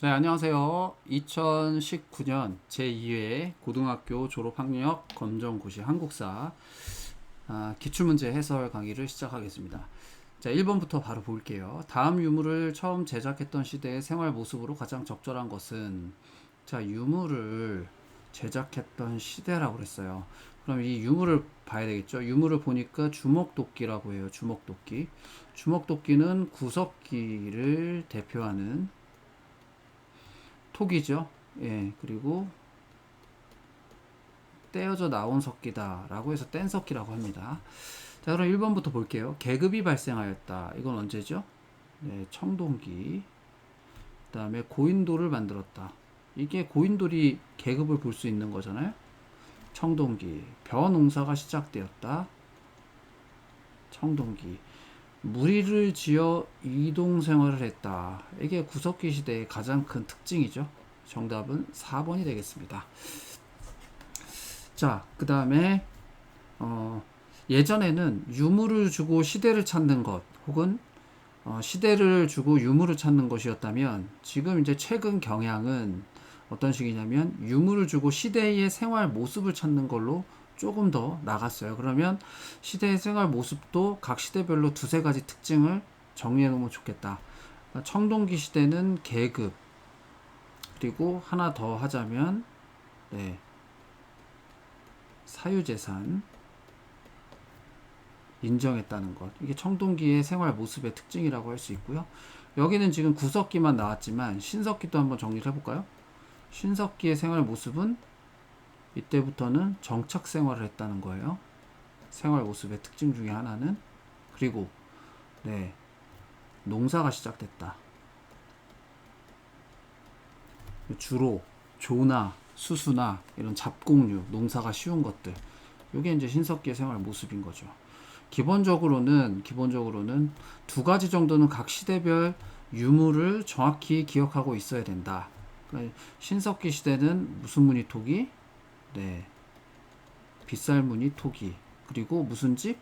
네, 안녕하세요. 2019년 제2회 고등학교 졸업학력 검정고시 한국사 기출문제 해설 강의를 시작하겠습니다. 자, 1번부터 바로 볼게요. 다음 유물을 처음 제작했던 시대의 생활 모습으로 가장 적절한 것은, 자, 유물을 제작했던 시대라고 그랬어요. 그럼 이 유물을 봐야 되겠죠. 유물을 보니까 주먹도끼라고 해요. 주먹도끼. 주먹도끼는 구석기를 대표하는 톡이죠. 예, 그리고 떼어져 나온 석기다 라고 해서 뗀석기라고 합니다. 자, 그럼 1번부터 볼게요. 계급이 발생하였다. 이건 언제죠? 네, 청동기. 그 다음에 고인돌을 만들었다. 이게 고인돌이 계급을 볼 수 있는 거잖아요. 청동기. 벼농사가 시작되었다. 청동기. 무리를 지어 이동생활을 했다. 이게 구석기 시대의 가장 큰 특징이죠. 정답은 4번이 되겠습니다. 자, 그 다음에 예전에는 유물을 주고 시대를 찾는 것 혹은 시대를 주고 유물을 찾는 것이었다면, 지금 이제 최근 경향은 어떤 식이냐면 유물을 주고 시대의 생활 모습을 찾는 걸로 조금 더 나갔어요. 그러면 시대의 생활 모습도 각 시대별로 두세 가지 특징을 정리해 놓으면 좋겠다. 청동기 시대는 계급, 그리고 하나 더 하자면 네, 사유재산 인정했다는 것. 이게 청동기의 생활 모습의 특징이라고 할 수 있고요. 여기는 지금 구석기만 나왔지만 신석기도 한번 정리를 해볼까요? 신석기의 생활 모습은 이때부터는 정착 생활을 했다는 거예요. 생활 모습의 특징 중에 하나는. 그리고 네, 농사가 시작됐다. 주로 조나 수수나 이런 잡곡류, 농사가 쉬운 것들. 이게 이제 신석기의 생활 모습인 거죠. 기본적으로는 두 가지 정도는 각 시대별 유물을 정확히 기억하고 있어야 된다. 그러니까 신석기 시대는 무슨 무늬 토기? 네, 빗살 무늬 토기. 그리고 무슨 집?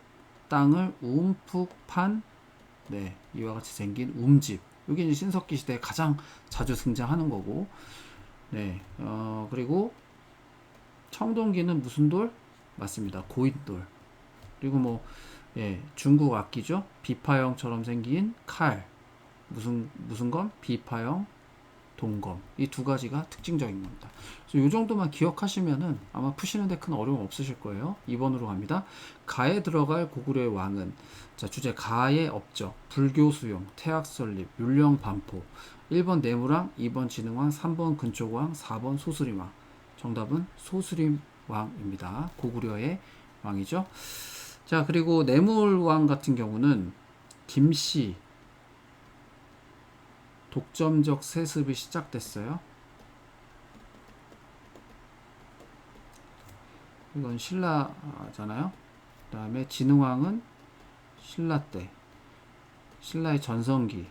땅을 움푹 판, 네, 이와 같이 생긴 움집. 이게 이제 신석기 시대에 가장 자주 등장하는 거고, 네, 그리고 청동기는 무슨 돌? 맞습니다. 고인돌. 그리고 뭐, 예, 중국 악기죠. 비파형처럼 생긴 칼. 무슨 검? 비파형 동검. 이 두 가지가 특징적인 겁니다. 그래서 이 정도만 기억하시면은 아마 푸시는데 큰 어려움 없으실 거예요. 2번으로 갑니다. 가에 들어갈 고구려의 왕은, 자, 주제 가의 업적, 불교 수용, 태학 설립, 율령 반포. 1번 내무왕, 2번 진흥왕, 3번 근초고왕, 4번 소수림왕. 정답은 소수림왕입니다. 고구려의 왕이죠. 자, 그리고 내물왕 같은 경우는 김씨 독점적 세습이 시작됐어요. 이건 신라잖아요. 그 다음에 진흥왕은 신라 때, 신라의 전성기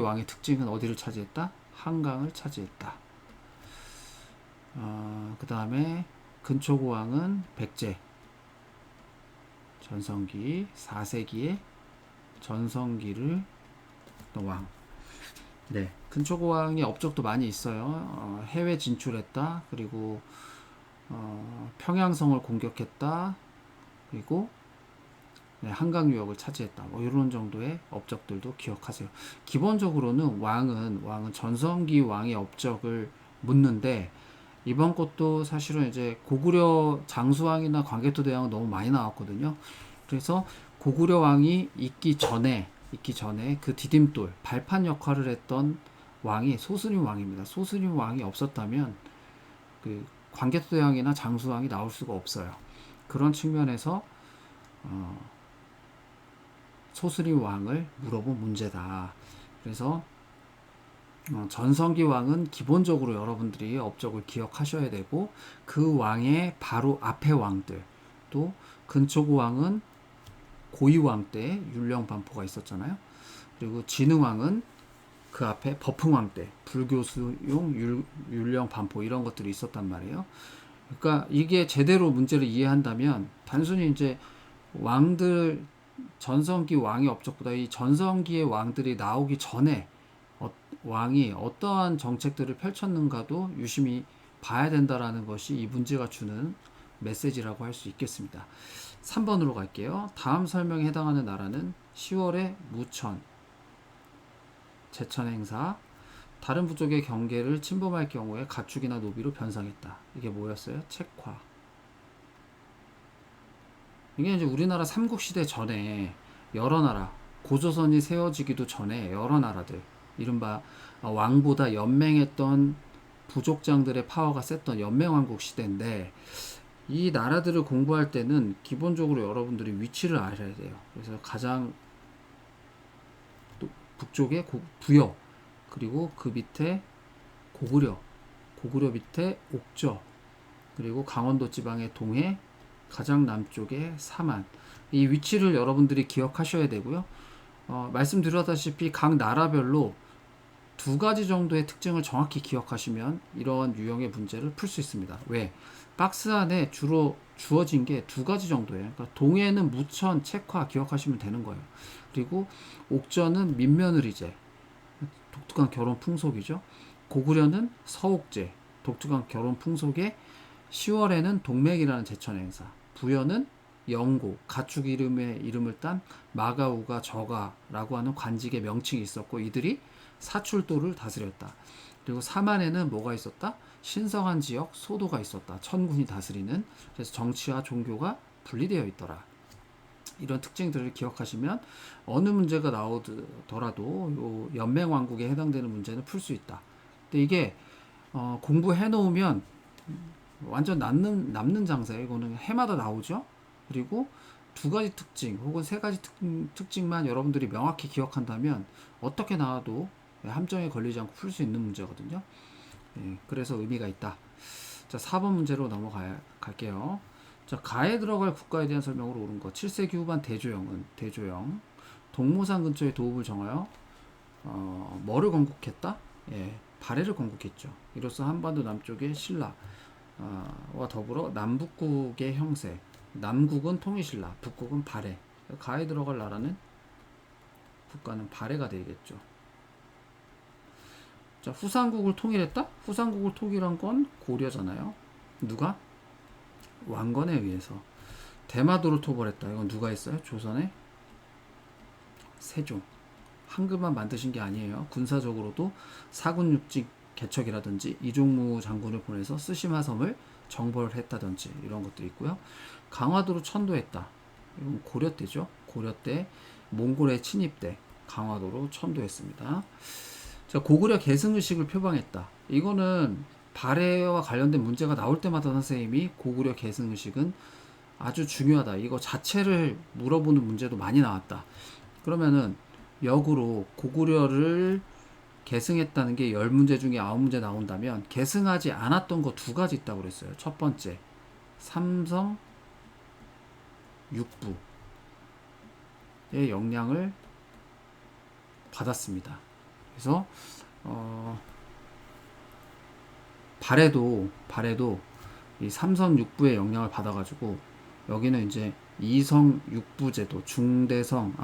왕의 특징은 어디를 차지했다? 한강을 차지했다. 그 다음에 근초고 왕은 백제 전성기 4세기에 전성기를 왕. 네, 근초고 왕의 업적도 많이 있어요. 해외 진출했다. 그리고 평양성을 공격했다. 그리고 네, 한강 유역을 차지했다. 뭐 이런 정도의 업적들도 기억하세요. 기본적으로는 왕은 전성기 왕의 업적을 묻는데, 이번 것도 사실은 이제 고구려 장수왕이나 광개토 대왕은 너무 많이 나왔거든요. 그래서 고구려 왕이 있기 전에 그 디딤돌 발판 역할을 했던 왕이 소수림 왕입니다. 소수림 왕이 없었다면 그 광개토 대왕이나 장수왕이 나올 수가 없어요. 그런 측면에서 소수림 왕을 물어본 문제다. 그래서 전성기 왕은 기본적으로 여러분들이 업적을 기억하셔야 되고, 그 왕의 바로 앞에 왕들, 또 근초고 왕은 고이왕 때 율령 반포가 있었잖아요. 그리고 진흥왕은 그 앞에 버풍왕 때 불교 수용 율령 반포 이런 것들이 있었단 말이에요. 그러니까 이게 제대로 문제를 이해한다면 단순히 이제 왕들, 전성기 왕의 업적보다 이 전성기의 왕들이 나오기 전에 왕이 어떠한 정책들을 펼쳤는가도 유심히 봐야 된다라는 것이 이 문제가 주는 메시지라고 할 수 있겠습니다. 3번으로 갈게요. 다음 설명에 해당하는 나라는 10월에 무천, 제천 행사, 다른 부족의 경계를 침범할 경우에 가축이나 노비로 변상했다. 이게 뭐였어요? 책화. 이게 이제 우리나라 삼국시대 전에 여러 나라, 고조선이 세워지기도 전에 여러 나라들, 이른바 왕보다 연맹했던 부족장들의 파워가 셌던 연맹왕국 시대인데, 이 나라들을 공부할 때는 기본적으로 여러분들이 위치를 알아야 돼요. 그래서 가장 북쪽에 부여, 그리고 그 밑에 고구려, 고구려 밑에 옥저, 그리고 강원도 지방의 동해, 가장 남쪽에 삼안. 이 위치를 여러분들이 기억하셔야 되고요. 말씀드렸다시피 각 나라별로 두 가지 정도의 특징을 정확히 기억하시면 이러한 유형의 문제를 풀 수 있습니다. 왜? 박스 안에 주로 주어진 게 두 가지 정도예요. 그러니까 동해는 무천, 책화 기억하시면 되는 거예요. 그리고 옥저는 민며느리제, 독특한 결혼 풍속이죠. 고구려는 서옥제, 독특한 결혼 풍속에 10월에는 동맥이라는 제천 행사, 부여는 영고, 가축 이름을 딴 마가우가 저가라고 하는 관직의 명칭이 있었고 이들이 사출도를 다스렸다. 그리고 삼안에는 뭐가 있었다? 신성한 지역 소도가 있었다. 천군이 다스리는. 그래서 정치와 종교가 분리되어 있더라. 이런 특징들을 기억하시면 어느 문제가 나오더라도 요 연맹왕국에 해당되는 문제는 풀 수 있다. 근데 이게 공부해 놓으면 완전 남는 장사예요. 이거는 해마다 나오죠. 그리고 두 가지 특징 혹은 세 가지 특징만 여러분들이 명확히 기억한다면 어떻게 나와도 함정에 걸리지 않고 풀 수 있는 문제거든요. 그래서 의미가 있다. 자, 4번 문제로 갈게요. 자, 가에 들어갈 국가에 대한 설명으로 옳은 것. 7세기 후반 대조영 동모산 근처에 도읍을 정하여 뭐를 건국했다? 발해를 건국했죠. 이로써 한반도 남쪽의 신라와 더불어 남북국의 형세, 남국은 통일신라, 북국은 발해. 가에 들어갈 나라는 국가는 발해가 되겠죠. 자, 후삼국을 통일했다? 후삼국을 통일한 건 고려잖아요. 누가? 왕건에 의해서. 대마도를 토벌했다. 이건 누가 했어요? 조선의 세종. 한글만 만드신 게 아니에요. 군사적으로도 사군육직 개척이라든지 이종무 장군을 보내서 쓰시마섬을 정벌을 했다든지 이런 것도 있고요. 강화도로 천도했다. 이건 고려 때죠. 고려 때 몽골의 침입 때 강화도로 천도했습니다. 자, 고구려 계승의식을 표방했다. 이거는 발해와 관련된 문제가 나올 때마다 선생님이 고구려 계승의식은 아주 중요하다. 이거 자체를 물어보는 문제도 많이 나왔다. 그러면은 역으로 고구려를 계승했다는 게 10문제 중에 9문제 나온다면 계승하지 않았던 거 두 가지 있다고 그랬어요. 첫 번째, 삼성 육부의 영향을 받았습니다. 그래서 발해도 이 삼성 육부의 영향을 받아가지고 여기는 이제 이성 육부제도, 중대성,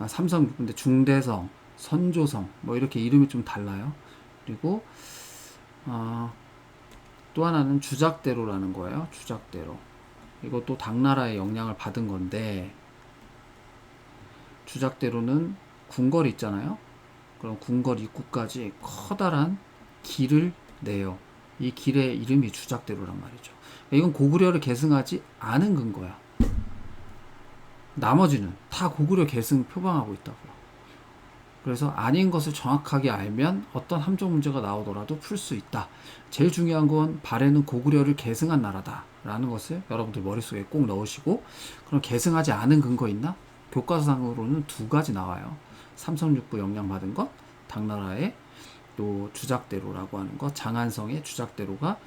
삼성 육부인데 중대성, 선조성 뭐 이렇게 이름이 좀 달라요. 그리고 또 하나는 주작대로라는 거예요. 주작대로. 이것도 당나라의 영향을 받은 건데, 주작대로는 궁궐이 있잖아요. 그럼 궁궐 입구까지 커다란 길을 내요. 이 길의 이름이 주작대로란 말이죠. 이건 고구려를 계승하지 않은 근거야. 나머지는 다 고구려 계승 표방하고 있다고요. 그래서 아닌 것을 정확하게 알면 어떤 함정 문제가 나오더라도 풀 수 있다. 제일 중요한 건 발해는 고구려를 계승한 나라다 라는 것을 여러분들 머릿속에 꼭 넣으시고, 그럼 계승하지 않은 근거 있나? 교과서상으로는 두 가지 나와요. 삼성육부 영향받은 것, 당나라의 또 주작대로라고 하는 것, 장안성의 주작대로가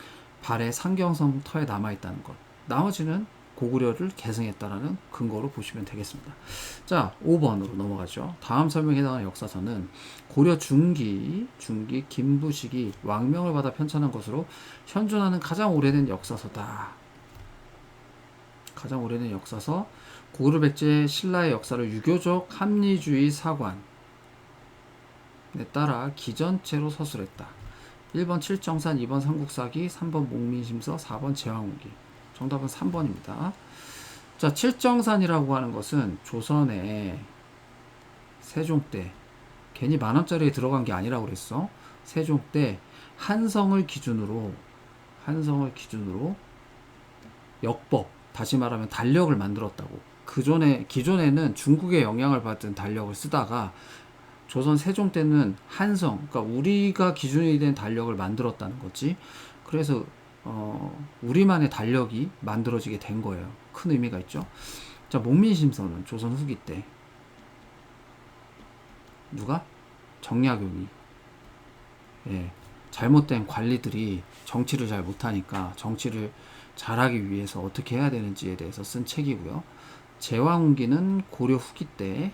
발해 상경성 터에 남아있다는 것. 나머지는 고구려를 계승했다라는 근거로 보시면 되겠습니다. 자, 5번으로 넘어가죠. 다음 설명에 해당하는 역사서는 고려 중기 김부식이 왕명을 받아 편찬한 것으로 현존하는 가장 오래된 역사서다. 가장 오래된 역사서. 고구려 백제 신라의 역사를 유교적 합리주의 사관, 따라 기전체로 서술했다. 1번 칠정산, 2번 삼국사기, 3번 목민심서, 4번 제왕후기. 정답은 3번입니다. 자, 칠정산이라고 하는 것은 조선의 세종 때, 괜히 만원짜리에 들어간 게 아니라고 그랬어. 세종 때 한성을 기준으로 역법, 다시 말하면 달력을 만들었다고. 기존에는 중국의 영향을 받은 달력을 쓰다가 조선 세종 때는 한성, 그러니까 우리가 기준이 된 달력을 만들었다는 거지. 그래서 우리만의 달력이 만들어지게 된 거예요. 큰 의미가 있죠. 자, 목민심서는 조선 후기 때 누가? 정약용이. 예, 잘못된 관리들이 정치를 잘 못하니까 정치를 잘하기 위해서 어떻게 해야 되는지에 대해서 쓴 책이고요. 제왕후기는 고려 후기 때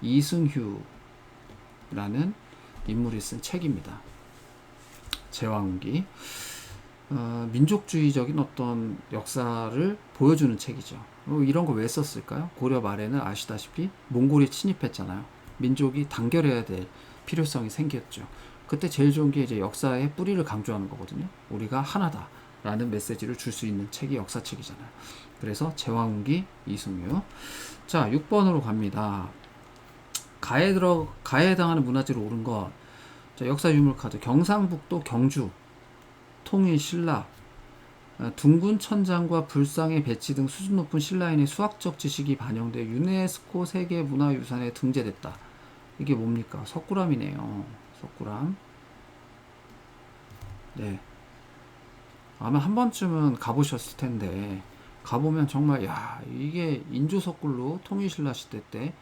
이승휴라는 인물이 쓴 책입니다. 제왕후기. 민족주의적인 어떤 역사를 보여주는 책이죠. 이런 거 왜 썼을까요? 고려 말에는 아시다시피 몽골이 침입했잖아요. 민족이 단결해야 될 필요성이 생겼죠. 그때 제일 좋은 게 이제 역사의 뿌리를 강조하는 거거든요. 우리가 하나다라는 메시지를 줄 수 있는 책이 역사책이잖아요. 그래서 제왕후기 이승휴. 자, 6번으로 갑니다. 가에 해당하는 문화재로 오른 것. 자, 역사 유물 카드. 경상북도 경주 통일 신라, 둥근 천장과 불상의 배치 등 수준 높은 신라인의 수학적 지식이 반영돼 유네스코 세계문화유산에 등재됐다. 이게 뭡니까? 석굴암이네요. 석굴암. 네. 아마 한 번쯤은 가보셨을 텐데, 가보면 정말, 야, 이게 인조석굴로 통일신라 시대 때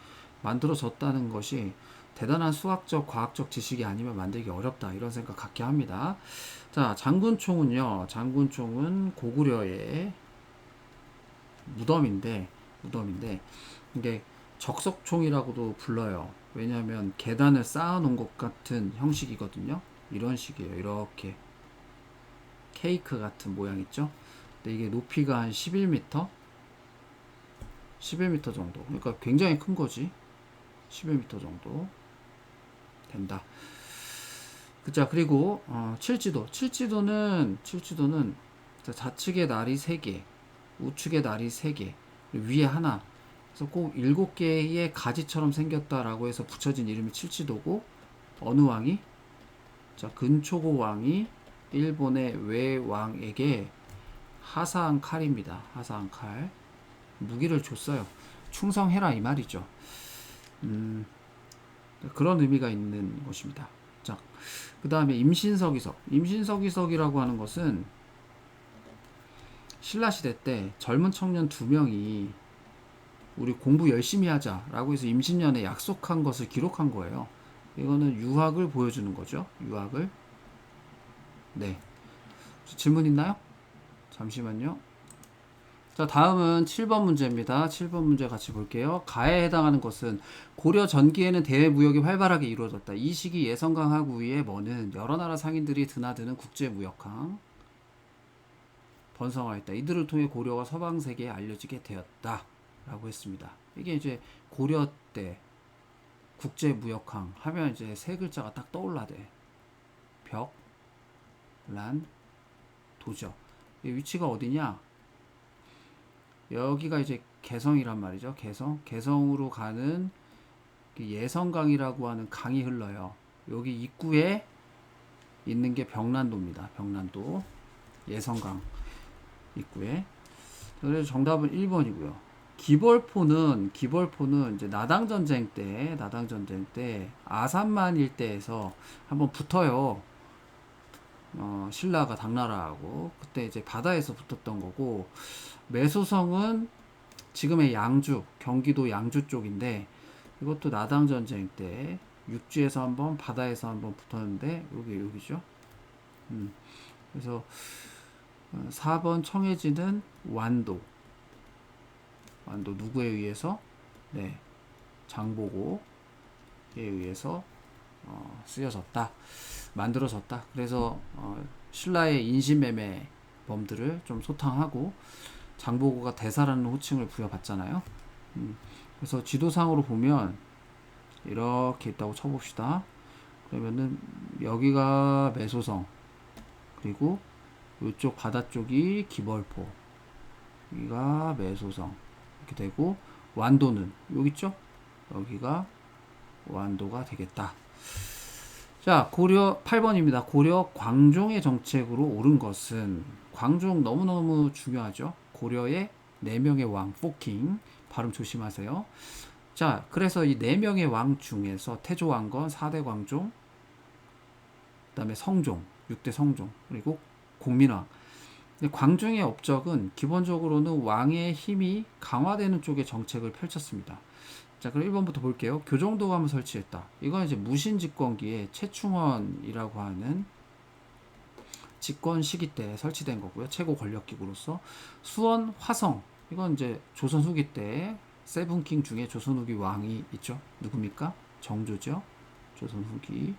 만들어졌다는 것이 대단한 수학적, 과학적 지식이 아니면 만들기 어렵다. 이런 생각 갖게 합니다. 자, 장군총은요. 장군총은 고구려의 무덤인데 이게 적석총이라고도 불러요. 왜냐하면 계단을 쌓아놓은 것 같은 형식이거든요. 이런 식이에요. 이렇게 케이크 같은 모양 있죠. 근데 이게 높이가 한 11m 정도. 그러니까 굉장히 큰 거지. 11m 정도 된다. 자, 그리고 칠지도는 좌측에 날이 3개, 우측에 날이 3개, 위에 하나. 그래서 꼭 7개의 가지처럼 생겼다라고 해서 붙여진 이름이 칠지도고, 어느 왕이? 자, 근초고 왕이 일본의 외왕에게 하사한 칼입니다. 하사한 칼. 무기를 줬어요. 충성해라 이 말이죠. 그런 의미가 있는 것입니다. 자, 그 다음에 임신서기석이라고 하는 것은 신라시대 때 젊은 청년 2명이 우리 공부 열심히 하자라고 해서 임신년에 약속한 것을 기록한 거예요. 이거는 유학을 보여주는 거죠. 유학을. 네. 질문 있나요? 잠시만요. 자, 다음은 7번 문제입니다. 7번 문제 같이 볼게요. 가에 해당하는 것은 고려 전기에는 대외 무역이 활발하게 이루어졌다. 이 시기 예성강 하구위에 뭐는 여러 나라 상인들이 드나드는 국제 무역항 번성하였다. 이들을 통해 고려가 서방 세계에 알려지게 되었다. 라고 했습니다. 이게 이제 고려 때 국제 무역항 하면 이제 세 글자가 딱 떠올라대. 벽, 란, 도적. 이 위치가 어디냐? 여기가 이제 개성이란 말이죠. 개성으로 가는 예성강이라고 하는 강이 흘러요. 여기 입구에 있는 게 병란도입니다. 병란도. 예성강 입구에. 그래서 정답은 1번이고요. 기벌포는 이제 나당전쟁 때 아산만 일대에서 한번 붙어요. 신라가 당나라하고. 그때 이제 바다에서 붙었던 거고, 매소성은 지금의 양주, 경기도 양주 쪽인데, 이것도 나당전쟁 때 육지에서 한번, 바다에서 한번 붙었는데, 여기죠. 그래서 4번 청해진은 완도에 의해서, 네, 장보고에 의해서 쓰여졌다, 만들어졌다. 그래서 신라의 인신매매범들을 좀 소탕하고, 장보고가 대사라는 호칭을 부여받잖아요. 그래서 지도상으로 보면 이렇게 있다고 쳐봅시다. 그러면은 여기가 매소성, 그리고 이쪽 바다 쪽이 기벌포, 여기가 매소성 이렇게 되고, 완도는 여기 있죠? 여기가 완도가 되겠다. 자, 고려 8번입니다. 고려 광종의 정책으로 옳은 것은, 광종 너무너무 중요하죠. 고려의 4명의 왕, 포킹 발음 조심하세요. 자, 그래서 이 4명의 왕 중에서 태조왕건, 4대 광종, 그 다음에 성종, 6대 성종, 그리고 공민왕. 광종의 업적은 기본적으로는 왕의 힘이 강화되는 쪽의 정책을 펼쳤습니다. 자, 그럼 1번부터 볼게요. 교정도감을 설치했다. 이건 이제 무신집권기에 최충원이라고 하는 집권 시기 때 설치된 거고요. 최고 권력기구로서. 수원 화성, 이건 이제 조선 후기 때 세븐킹 중에 조선 후기 왕이 있죠. 누굽니까? 정조죠. 조선 후기.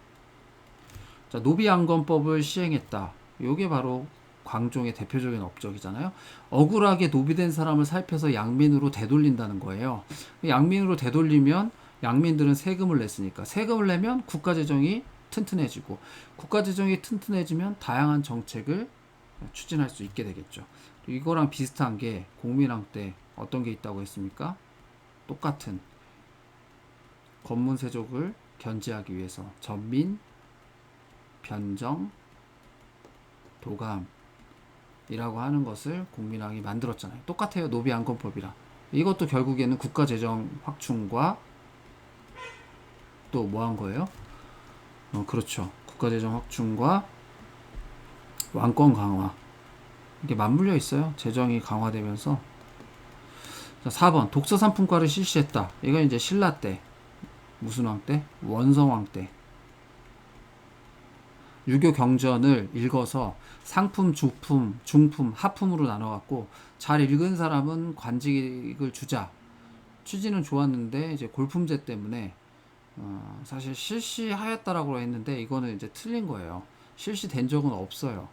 자, 노비양건법을 시행했다. 요게 바로 광종의 대표적인 업적이잖아요. 억울하게 노비된 사람을 살펴서 양민으로 되돌린다는 거예요. 양민으로 되돌리면 양민들은 세금을 냈으니까, 세금을 내면 국가재정이 튼튼해지고, 국가재정이 튼튼해지면 다양한 정책을 추진할 수 있게 되겠죠. 이거랑 비슷한 게 공민왕 때 어떤 게 있다고 했습니까? 똑같은 권문세족을 견제하기 위해서 전민, 변정, 도감 이라고 하는 것을 공민왕이 만들었잖아요. 똑같아요. 노비안건법이랑. 이것도 결국에는 국가재정 확충과 또 뭐 한 거예요? 그렇죠. 국가재정 확충과 왕권 강화. 이게 맞물려 있어요. 재정이 강화되면서. 자, 4번 독서 상품과를 실시했다. 이건 이제 신라 때, 무슨 왕 때? 원성왕 때. 유교 경전을 읽어서 상품, 주품, 중품, 하품으로 나눠갖고, 잘 읽은 사람은 관직을 주자. 취지는 좋았는데 이제 골품제 때문에 사실 실시하였다라고 했는데 이거는 이제 틀린 거예요. 실시된 적은 없어요.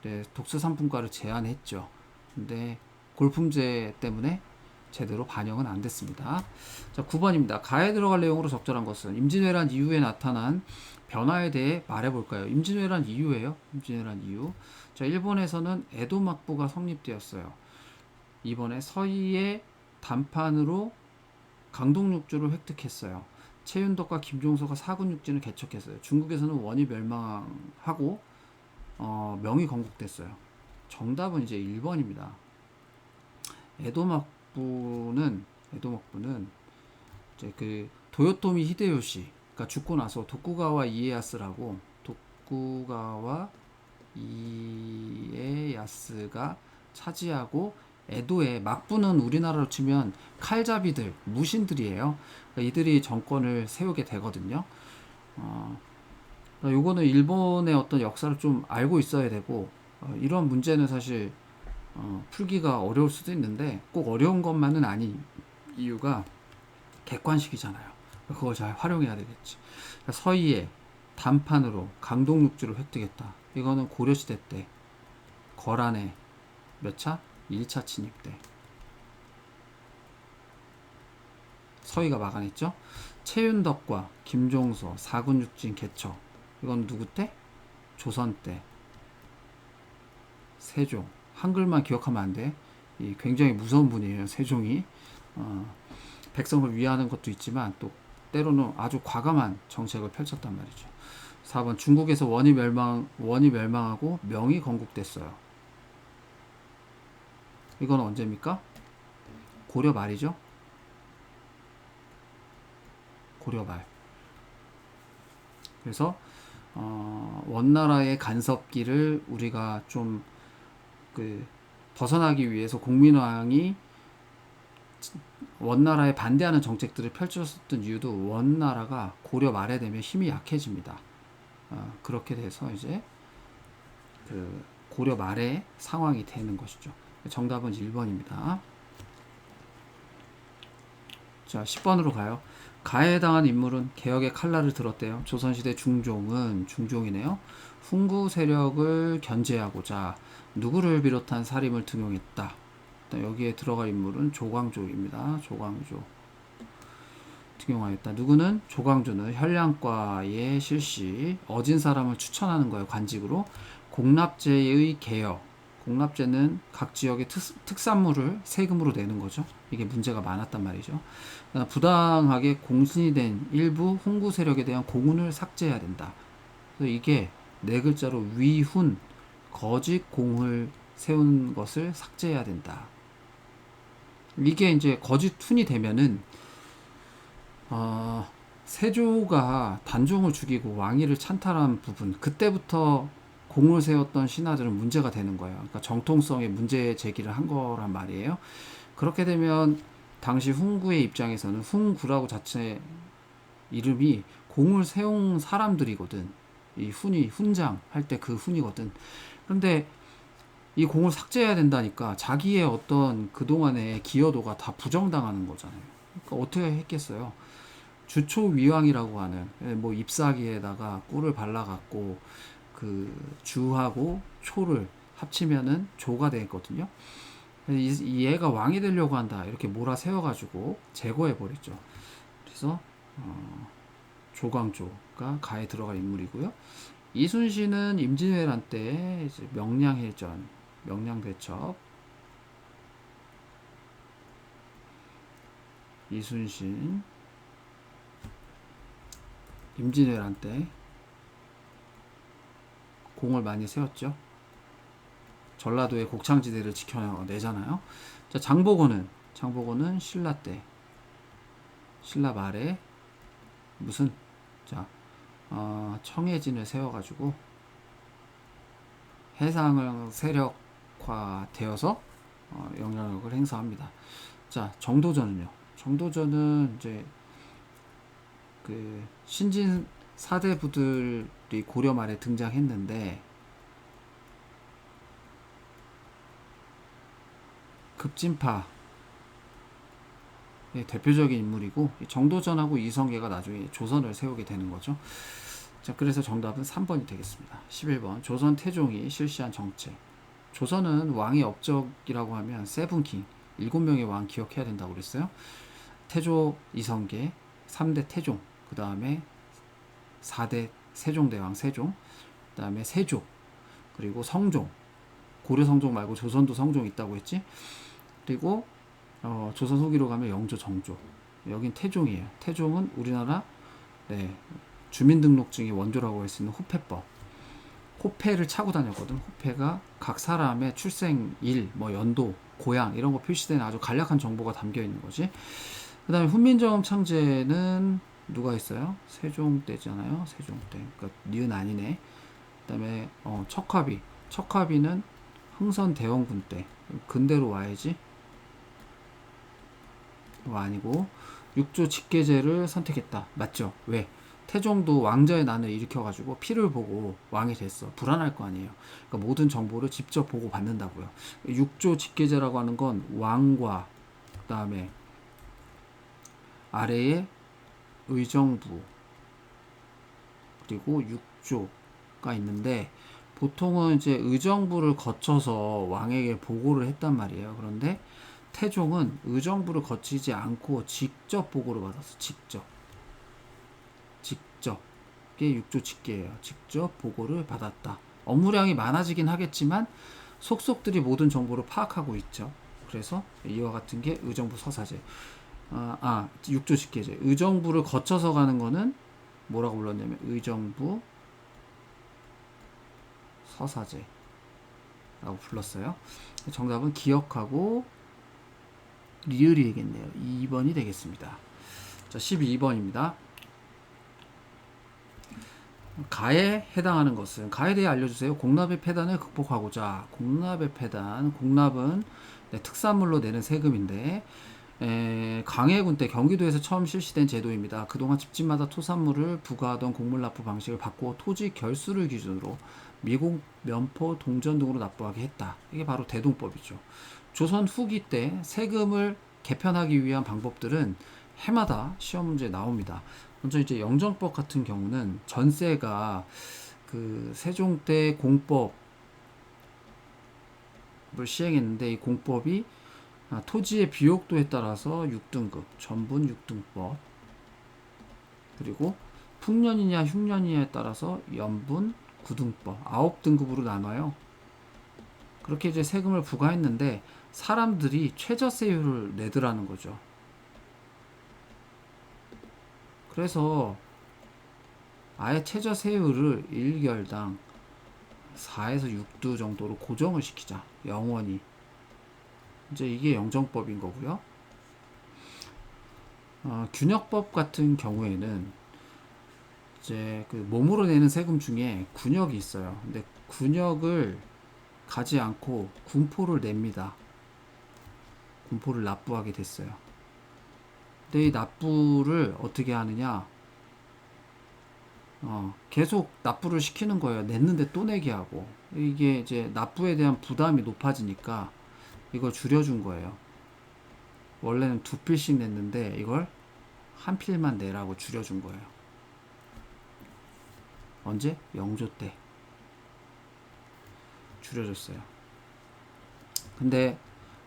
네, 독서 상품과를 제안했죠. 근데 골품제 때문에 제대로 반영은 안 됐습니다. 자, 9번입니다. 가에 들어갈 내용으로 적절한 것은, 임진왜란 이후에 나타난 변화에 대해 말해볼까요? 임진왜란 이후에요. 임진왜란 이후. 자, 일본에서는 에도 막부가 성립되었어요. 이번에 서희의 단판으로 강동육주를 획득했어요. 최윤덕과 김종서가 사군육지를 개척했어요. 중국에서는 원이 멸망하고 명이 건국됐어요. 정답은 이제 1번입니다. 에도막부는 이제 그 도요토미 히데요시가 죽고 나서 도쿠가와 이에야스라고, 도쿠가와 이에야스가 차지하고, 에도의 막부는 우리나라로 치면 칼잡이들, 무신들이에요. 그러니까 이들이 정권을 세우게 되거든요. 요거는 일본의 어떤 역사를 좀 알고 있어야 되고, 이런 문제는 사실 풀기가 어려울 수도 있는데 꼭 어려운 것만은 아닌 이유가 객관식이잖아요. 그걸 잘 활용해야 되겠지. 그러니까 서희의 단판으로 강동육지를 획득했다. 이거는 고려시대 때 거란의 몇 차? 1차 침입 때 서희가 막아냈죠. 최윤덕과 김종서 사군육진 개척, 이건 누구 때? 조선 때. 세종. 한글만 기억하면 안 돼. 굉장히 무서운 분이에요, 세종이. 백성을 위하는 것도 있지만 또 때로는 아주 과감한 정책을 펼쳤단 말이죠. 4번 중국에서 원이 멸망하고 명이 건국됐어요. 이건 언제입니까? 고려 말이죠. 고려 말. 그래서 원나라의 간섭기를 우리가 좀 벗어나기 위해서 공민왕이 원나라에 반대하는 정책들을 펼쳤었던 이유도, 원나라가 고려 말에 되면 힘이 약해집니다. 그렇게 돼서 이제 고려 말의 상황이 되는 것이죠. 정답은 1번입니다. 자, 10번으로 가요. 가해에 당한 인물은 개혁의 칼날을 들었대요. 조선시대 중종이네요. 훈구 세력을 견제하고자 누구를 비롯한 살인을 등용했다. 여기에 들어갈 인물은 조광조입니다. 조광조. 등용하였다. 누구는 조광조는 혈량과의 실시, 어진 사람을 추천하는 거예요. 관직으로. 공납제의 개혁. 공납제는 각 지역의 특산물을 세금으로 내는 거죠. 이게 문제가 많았단 말이죠. 부당하게 공신이 된 일부 홍구 세력에 대한 공훈을 삭제해야 된다. 그래서 이게 네 글자로 위훈, 거짓 공을 세운 것을 삭제해야 된다. 이게 이제 거짓 훈이 되면은 세조가 단종을 죽이고 왕위를 찬탈한 부분, 그때부터 공을 세웠던 신하들은 문제가 되는 거예요. 그러니까 정통성에 문제 제기를 한 거란 말이에요. 그렇게 되면 당시 훈구의 입장에서는 훈구라고 자체 이름이 공을 세운 사람들이거든. 이 훈이 훈장 할 때 그 훈이거든. 그런데 이 공을 삭제해야 된다니까 자기의 어떤 그동안의 기여도가 다 부정당하는 거잖아요. 그러니까 어떻게 했겠어요? 주초위왕이라고 하는 뭐 잎사귀에다가 꿀을 발라갖고 그 주하고 초를 합치면은 조가 되거든요. 이 얘가 왕이 되려고 한다 이렇게 몰아세워가지고 제거해버리죠. 그래서 조광조가 가에 들어갈 인물이고요. 이순신은 임진왜란 때 이제 명량해전, 명량대첩, 이순신 임진왜란 때 공을 많이 세웠죠. 전라도의 곡창지대를 지켜내잖아요. 자, 장보고는 신라 때, 신라 말에 무슨 청해진을 세워가지고 해상을 세력화되어서 영향력을 행사합니다. 자, 정도전은 이제 그 신진 사대부들이 고려 말에 등장했는데 급진파의 대표적인 인물이고 정도전하고 이성계가 나중에 조선을 세우게 되는 거죠. 자, 그래서 정답은 3번이 되겠습니다. 11번 조선 태종이 실시한 정책. 조선은 왕의 업적이라고 하면 세븐킹 7명의 왕 기억해야 된다고 그랬어요. 태조 이성계, 3대 태종, 그 다음에 4대 세종대왕 세종, 그 다음에 세조, 그리고 성종, 고려 성종 말고 조선도 성종 있다고 했지. 그리고 조선 후기로 가면 영조, 정조. 여긴 태종이에요. 태종은 우리나라 주민등록증의 원조라고 할 수 있는 호패법. 호패를 차고 다녔거든. 호패가 각 사람의 출생일, 뭐 연도, 고향 이런 거 표시되는 아주 간략한 정보가 담겨 있는 거지. 그 다음에 훈민정음 창제는 누가 있어요? 세종 때잖아요. 세종 때. 그러니까 니은 아니네. 그 다음에 척화비는 흥선 대원군 때. 근대로 와야지. 이거 아니고 육조 직계제를 선택했다. 맞죠? 왜? 태종도 왕자의 난을 일으켜가지고 피를 보고 왕이 됐어. 불안할 거 아니에요. 그러니까 모든 정보를 직접 보고 받는다고요. 육조 직계제라고 하는 건 왕과 그 다음에 아래에 의정부 그리고 육조가 있는데 보통은 이제 의정부를 거쳐서 왕에게 보고를 했단 말이에요. 그런데 태종은 의정부를 거치지 않고 직접 보고를 받았어. 직접. 이게 육조 직계예요. 직접 보고를 받았다. 업무량이 많아지긴 하겠지만 속속들이 모든 정보를 파악하고 있죠. 그래서 이와 같은 게 의정부 서사제. 육조 직계제. 의정부를 거쳐서 가는 거는 뭐라고 불렀냐면 의정부 서사제라고 불렀어요. 정답은 기억하고 리을이겠네요. 2번이 되겠습니다. 자, 12번입니다. 가에 해당하는 것은 가에 대해 알려주세요. 공납의 폐단을 극복하고자. 공납은 특산물로 내는 세금인데 강해군 때 경기도에서 처음 실시된 제도입니다. 그동안 집집마다 토산물을 부과하던 공물납부 방식을 바꾸어 토지 결수를 기준으로 미국, 면포, 동전 등으로 납부하게 했다. 이게 바로 대동법이죠. 조선 후기 때 세금을 개편하기 위한 방법들은 해마다 시험 문제에 나옵니다. 먼저 이제 영정법 같은 경우는 전세가 그 세종 때 공법을 시행했는데 이 공법이 토지의 비옥도에 따라서 6등급, 전분 6등법, 그리고 풍년이냐 흉년이냐에 따라서 연분, 구등법 9등급으로 나눠요. 그렇게 이제 세금을 부과했는데 사람들이 최저세율을 내더라는 거죠. 그래서 아예 최저세율을 1결당 4에서 6두 정도로 고정을 시키자. 영원히. 이제 이게 영정법인 거고요. 균역법 같은 경우에는 이제 그 몸으로 내는 세금 중에 군역이 있어요. 근데 군역을 가지 않고 군포를 냅니다. 군포를 납부하게 됐어요. 근데 이 납부를 어떻게 하느냐? 계속 납부를 시키는 거예요. 냈는데 또 내게 하고. 이게 이제 납부에 대한 부담이 높아지니까 이걸 줄여준 거예요. 원래는 2필씩 냈는데 이걸 한 필만 내라고 줄여준 거예요. 언제? 영조 때 줄여줬어요. 근데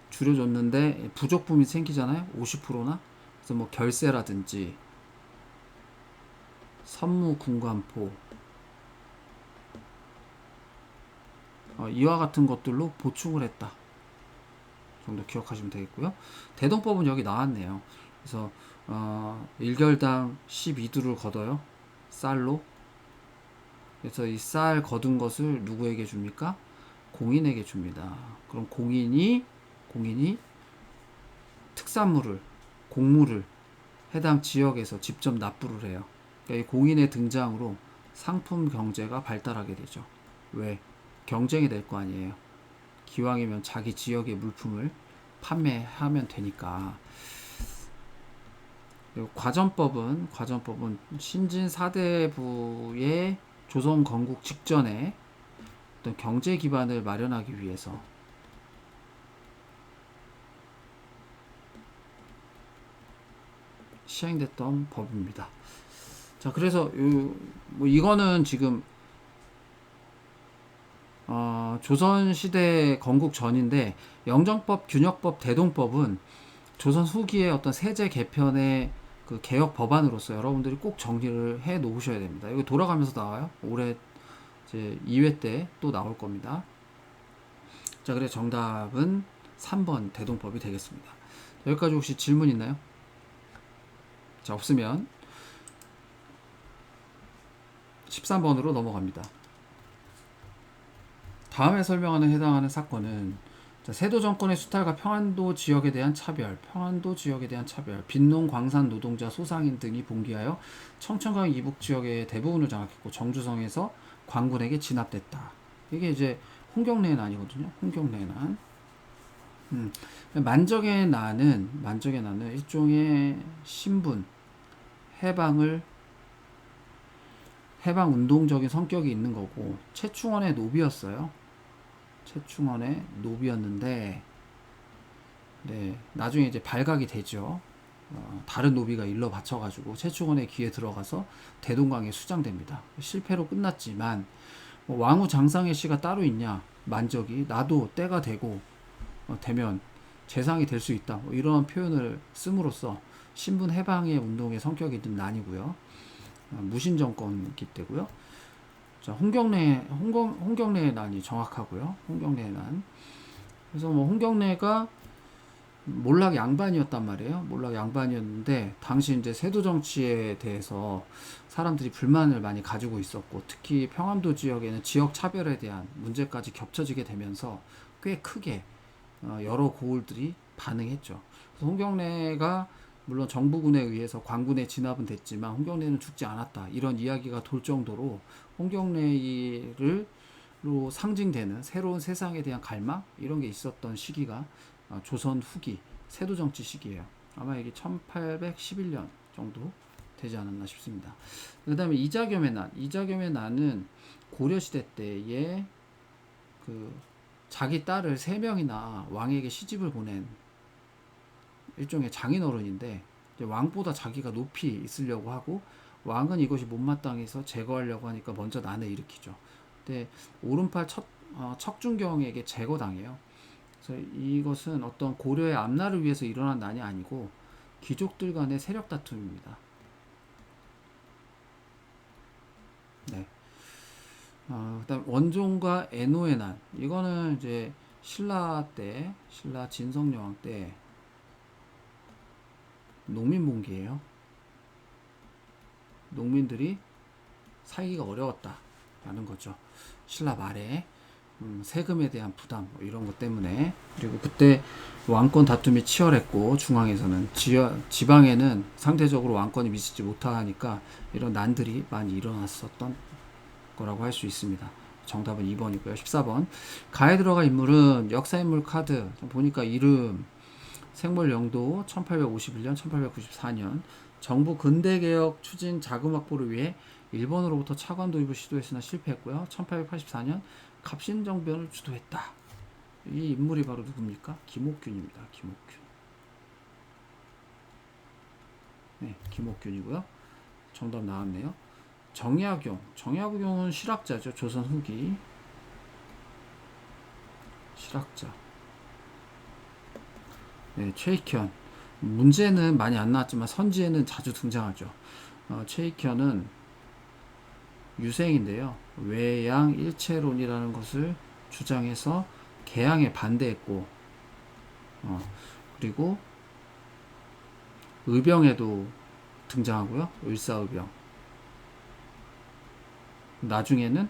줄여줬는데 부족분이 생기잖아요. 50%나. 그래서 뭐 결세라든지 선무 군관포 이와 같은 것들로 보충을 했다 정도 기억하시면 되겠고요. 대동법은 여기 나왔네요. 그래서 1결당 12두를 걷어요. 쌀로. 그래서 이 쌀 거둔 것을 누구에게 줍니까? 공인에게 줍니다. 그럼 공인이 특산물을, 곡물을 해당 지역에서 직접 납부를 해요. 그러니까 이 공인의 등장으로 상품 경제가 발달하게 되죠. 왜? 경쟁이 될 거 아니에요. 기왕이면 자기 지역의 물품을 판매하면 되니까. 그리고 과전법은 신진 4대부의 조선 건국 직전에 어떤 경제 기반을 마련하기 위해서 시행됐던 법입니다. 자, 그래서 뭐 이거는 지금 조선 시대 건국 전인데 영정법, 균역법, 대동법은 조선 후기의 어떤 세제 개편의 그 개혁 법안으로서 여러분들이 꼭 정리를 해 놓으셔야 됩니다. 이거 돌아가면서 나와요. 올해 이제 2회 때 또 나올 겁니다. 자, 그래 정답은 3번 대동법이 되겠습니다. 여기까지 혹시 질문 있나요? 자, 없으면 13번으로 넘어갑니다. 다음에 설명하는 해당하는 사건은 세도 정권의 수탈과 평안도 지역에 대한 차별, 빈농 광산 노동자 소상인 등이 봉기하여 청천강 이북 지역의 대부분을 장악했고 정주성에서 광군에게 진압됐다. 이게 이제 홍경래의 난이거든요. 홍경래의 난. 만적의 난은 일종의 신분, 해방 운동적인 성격이 있는 거고 최충원의 노비였어요. 최충원의 노비였는데 나중에 이제 발각이 되죠. 다른 노비가 일러 바쳐가지고 최충원의 귀에 들어가서 대동강에 수장됩니다. 실패로 끝났지만 왕후 장상의 씨가 따로 있냐? 만적이 나도 때가 되고 되면 재상이 될 수 있다. 이런 표현을 씀으로써 신분 해방의 운동의 성격이 있는 난이고요. 무신 정권이기 때고요. 자, 홍경래의 난이 정확하고요. 홍경래의 난. 그래서 뭐 홍경래가 몰락 양반이었단 말이에요. 몰락 양반이었는데 당시 이제 세도 정치에 대해서 사람들이 불만을 많이 가지고 있었고 특히 평안도 지역에는 지역 차별에 대한 문제까지 겹쳐지게 되면서 꽤 크게 여러 고을들이 반응했죠. 그래서 홍경래가 물론 정부군에 의해서 광군에 진압은 됐지만 홍경래는 죽지 않았다. 이런 이야기가 돌 정도로 홍경래로 상징되는 새로운 세상에 대한 갈망 이런 게 있었던 시기가 조선 후기 세도 정치 시기예요. 아마 이게 1811년 정도 되지 않았나 싶습니다. 그 다음에 이자겸의 난은 고려시대 때에 그 자기 딸을 3명이나 왕에게 시집을 보낸 일종의 장인어른인데 왕보다 자기가 높이 있으려고 하고 왕은 이것이 못마땅해서 제거하려고 하니까 먼저 난을 일으키죠. 근데 오른팔 척준경에게 제거당해요. 그래서 이것은 어떤 고려의 앞날을 위해서 일어난 난이 아니고 귀족들 간의 세력 다툼입니다. 그다음 원종과 애노의 난. 이거는 이제 신라 때, 신라 진성여왕 때 농민봉기예요. 농민들이 살기가 어려웠다라는 거죠. 신라 말에 세금에 대한 부담 뭐 이런 것 때문에. 그리고 그때 왕권 다툼이 치열했고 중앙에서는 지방에는 상대적으로 왕권이 미치지 못하니까 이런 난들이 많이 일어났었던 거라고 할 수 있습니다. 정답은 2번이고요. 14번. 가에 들어갈 인물은 역사인물 카드 보니까 이름, 생물 영도 1851년, 1894년 정부 근대개혁 추진 자금 확보를 위해 일본으로부터 차관 도입을 시도했으나 실패했고요. 1884년 갑신정변을 주도했다. 이 인물이 바로 누굽니까? 김옥균입니다. 김옥균. 네, 김옥균이고요. 정답 나왔네요. 정약용. 정약용은 실학자죠. 조선 후기. 실학자. 네, 최익현. 문제는 많이 안 나왔지만 선지에는 자주 등장하죠. 최익현은 유생인데요. 외양 일체론이라는 것을 주장해서 개양에 반대했고, 그리고 의병에도 등장하고요. 을사의병. 나중에는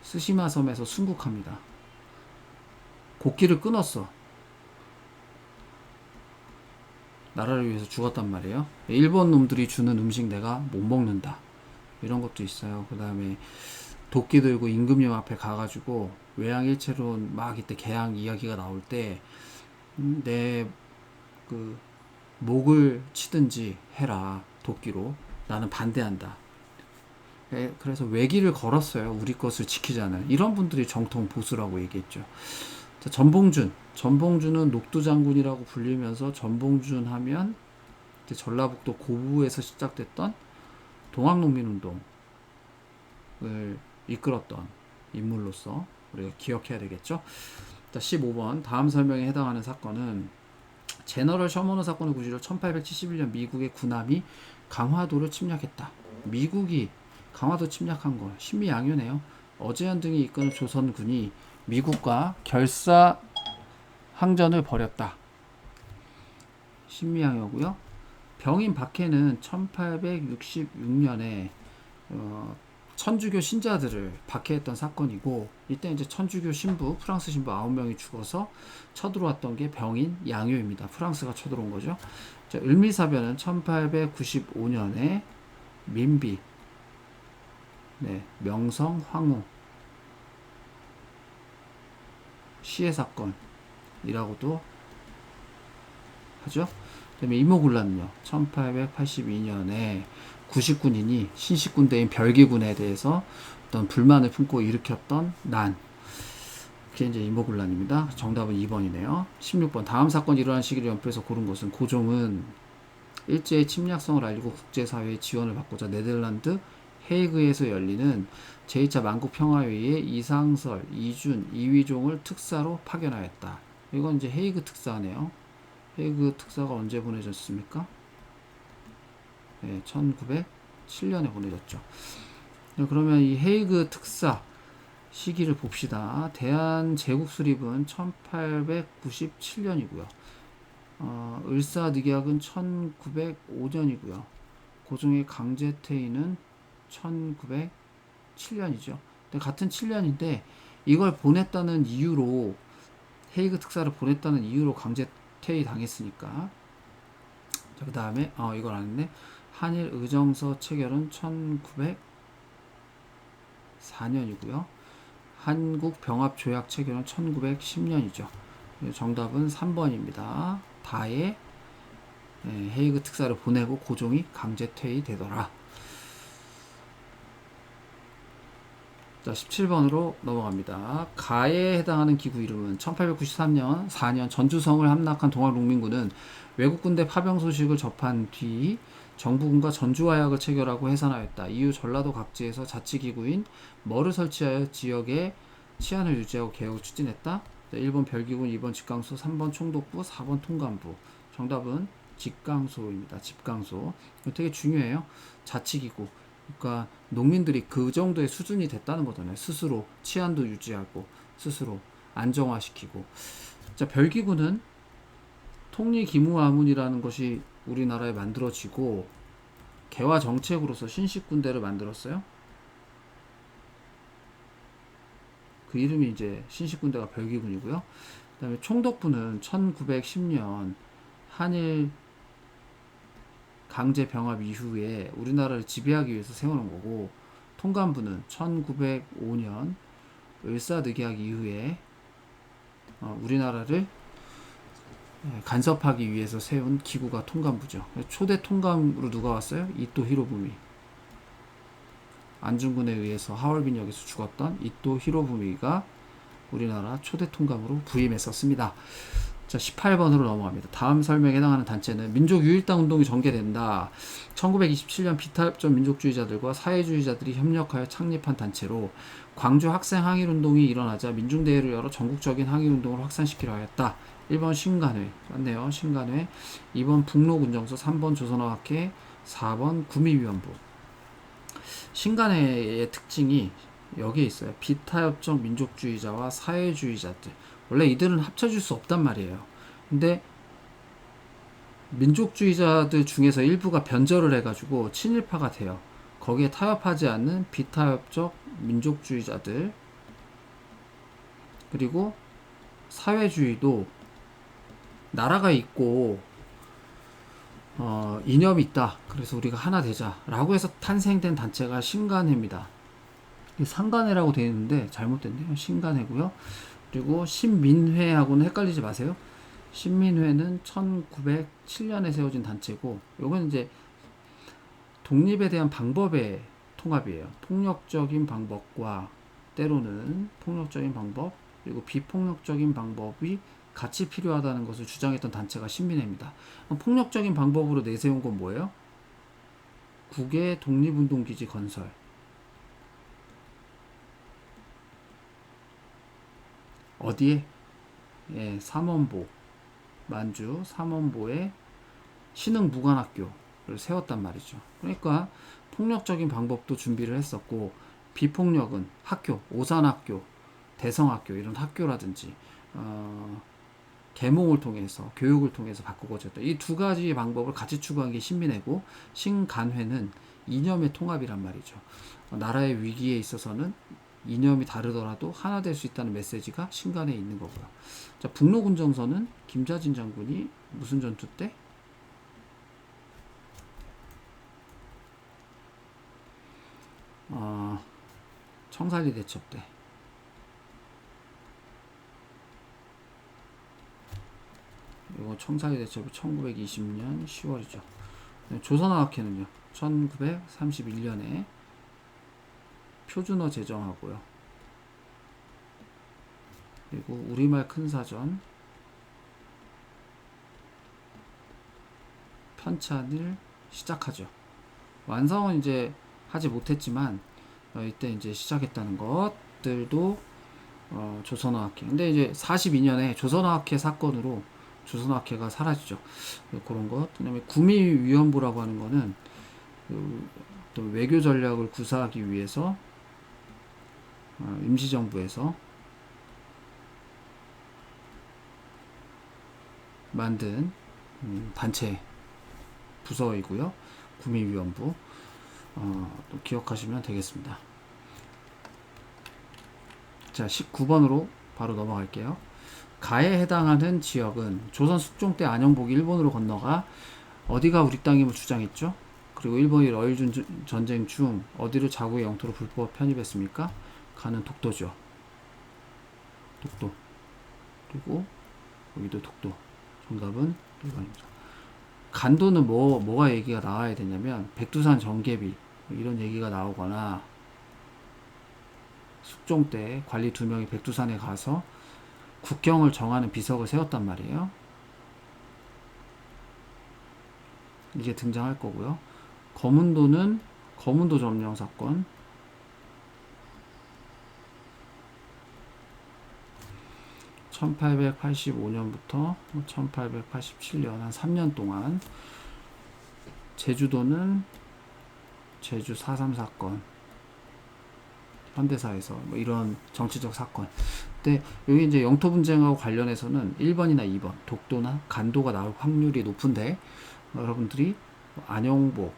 스시마 섬에서 순국합니다. 곡기를 끊었어. 나라를 위해서 죽었단 말이에요. 일본 놈들이 주는 음식 내가 못 먹는다. 이런 것도 있어요. 그 다음에 도끼 들고 임금님 앞에 가가지고 외양일체론 막 이때 개양 이야기가 나올 때 내 그 목을 치든지 해라. 도끼로. 나는 반대한다. 그래서 외기를 걸었어요. 우리 것을 지키자는. 이런 분들이 정통 보수라고 얘기했죠. 자, 전봉준. 전봉준은 녹두장군이라고 불리면서 전봉준 하면 이제 전라북도 고부에서 시작됐던 동학농민운동을 이끌었던 인물로서 우리가 기억해야 되겠죠. 자, 15번. 다음 설명에 해당하는 사건은 제너럴 셔머너 사건의 구시로 1871년 미국의 군함이 강화도를 침략했다. 미국이 강화도 침략한 거 신미양요네요. 어제현 등이 이끄는 조선군이 미국과 결사 항전을 벌였다. 신미양요고요. 병인 박해는 1866년에 천주교 신자들을 박해했던 사건이고, 이때 이제 천주교 신부, 프랑스 신부 9명이 죽어서 쳐들어왔던 게 병인 양요입니다. 프랑스가 쳐들어온 거죠. 자, 을미사변은 1895년에 민비, 네, 명성 황후 시해 사건이라고도 하죠. 그다음에 이모군란은요, 1882년에 구식군인이 신식군대인 별기군에 대해서 어떤 불만을 품고 일으켰던 난. 그게 이제 이모군란입니다. 정답은 2번이네요. 16번. 다음 사건이 일어난 시기를 연표해서 고른 것은 고종은 일제의 침략성을 알리고 국제사회의 지원을 받고자 네덜란드 헤이그에서 열리는 제2차 만국평화회의에 이상설, 이준, 이휘종을 특사로 파견하였다. 이건 이제 헤이그 특사네요. 헤이그 특사가 언제 보내졌습니까? 네, 1907년에 보내졌죠. 그러면 이 헤이그 특사 시기를 봅시다. 대한제국 수립은 1897년이고요. 을사늑약은 1905년이고요. 고종의 강제퇴위는 1907년이죠. 같은 7년인데 이걸 보냈다는 이유로, 헤이그 특사를 보냈다는 이유로 강제퇴위 당했으니까. 자, 그 다음에 이걸 안 했네. 한일 의정서 체결은 1904년이고요. 한국 병합 조약 체결은 1910년이죠. 정답은 3번입니다. 다에 헤이그 특사를 보내고 고종이 강제 퇴위되더라. 자, 17번으로 넘어갑니다. 가에 해당하는 기구 이름은 1893년 4년 전주성을 함락한 동학농민군은 외국 군대 파병 소식을 접한 뒤 정부군과 전주화약을 체결하고 해산하였다. 이후 전라도 각지에서 자치기구인 뭐를 설치하여 지역의 치안을 유지하고 개혁을 추진했다. 1번 별기군, 2번 직강소, 3번 총독부, 4번 통감부. 정답은 직강소입니다. 집강소. 이거 되게 중요해요. 자치기구. 그러니까 농민들이 그 정도의 수준이 됐다는 거잖아요. 스스로 치안도 유지하고 스스로 안정화시키고. 자, 별기구는 통리기무아문이라는 것이 우리나라에 만들어지고 개화 정책으로서 신식군대를 만들었어요. 그 이름이 이제 신식군대가 별기군이고요. 그다음에 총독부는 1910년 한일 강제 병합 이후에 우리나라를 지배하기 위해서 세워놓은 거고, 통감부는 1905년 을사늑약 이후에 우리나라를 간섭하기 위해서 세운 기구가 통감부죠. 초대 통감으로 누가 왔어요? 이토 히로부미. 안중근에 의해서 하얼빈역에서 죽었던 이토 히로부미가 우리나라 초대 통감으로 부임했었습니다. 자, 18번으로 넘어갑니다. 다음 설명에 해당하는 단체는 민족유일당 운동이 전개된다. 1927년 비타협정 민족주의자들과 사회주의자들이 협력하여 창립한 단체로 광주 학생 항일운동이 일어나자 민중대회를 열어 전국적인 항일운동을 확산시키려 하였다. 1번 신간회, 맞네요. 신간회. 2번 북로군정서, 3번 조선어학회, 4번 구미위원부. 신간회의 특징이 여기에 있어요. 비타협정 민족주의자와 사회주의자들. 원래 이들은 합쳐질 수 없단 말이에요. 근데 민족주의자들 중에서 일부가 변절을 해가지고 친일파가 돼요. 거기에 타협하지 않는 비타협적 민족주의자들, 그리고 사회주의도 나라가 있고 이념이 있다. 그래서 우리가 하나 되자 라고 해서 탄생된 단체가 신간회입니다. 상간회라고 되어 있는데 잘못됐네요. 신간회고요. 그리고 신민회하고는 헷갈리지 마세요. 신민회는 1907년에 세워진 단체고, 요건 이제 독립에 대한 방법의 통합이에요. 폭력적인 방법과 때로는 폭력적인 방법, 그리고 비폭력적인 방법이 같이 필요하다는 것을 주장했던 단체가 신민회입니다. 폭력적인 방법으로 내세운 건 뭐예요? 국외 독립운동기지 건설. 어디에? 예, 삼원보, 만주 삼원보에 신흥무관학교를 세웠단 말이죠. 그러니까 폭력적인 방법도 준비를 했었고, 비폭력은 학교, 오산학교, 대성학교 이런 학교라든지 계몽을 통해서, 교육을 통해서 바꾸고자 했다. 이 두 가지 방법을 같이 추구한 게 신민회고, 신간회는 이념의 통합이란 말이죠. 나라의 위기에 있어서는 이념이 다르더라도 하나 될 수 있다는 메시지가 신간에 있는 거고요. 자, 북로군정서는 김자진 장군이 무슨 전투 때? 청산리 대첩 때. 이거 청산리 대첩이 1920년 10월이죠. 조선어학회는요, 1931년에 표준어 제정하고요. 그리고 우리말 큰사전 편찬을 시작하죠. 완성은 이제 하지 못했지만 이때 이제 시작했다는 것들도 조선어학회. 근데 이제 42년에 조선어학회 사건으로 조선어학회가 사라지죠. 그런 것. 그다음에 구미위원부라고 하는 거는 또 외교 전략을 구사하기 위해서 임시정부에서 만든 단체 부서이고요. 구미위원부. 또 기억하시면 되겠습니다. 자, 19번으로 바로 넘어갈게요. 가에 해당하는 지역은 조선 숙종 때 안영복이 일본으로 건너가 어디가 우리 땅임을 주장했죠. 그리고 일본이 러일 전쟁 중 어디를 자국의 영토로 불법 편입했습니까? 가는 독도죠. 독도. 그리고 여기도 독도. 정답은 1번입니다. 간도는 뭐가 얘기가 나와야 되냐면 백두산 정계비 이런 얘기가 나오거나, 숙종 때 관리 2명이 백두산에 가서 국경을 정하는 비석을 세웠단 말이에요. 이게 등장할 거고요. 거문도는 거문도 점령 사건. (1885년부터) 1887년 한 3년 동안. 제주도는 제주 4.3 사건, 현대사에서 뭐 이런 정치적 사건. 근데 여기 이제 영토 분쟁하고 관련해서는 1번이나 2번 독도나 간도가 나올 확률이 높은데, 여러분들이 안영복,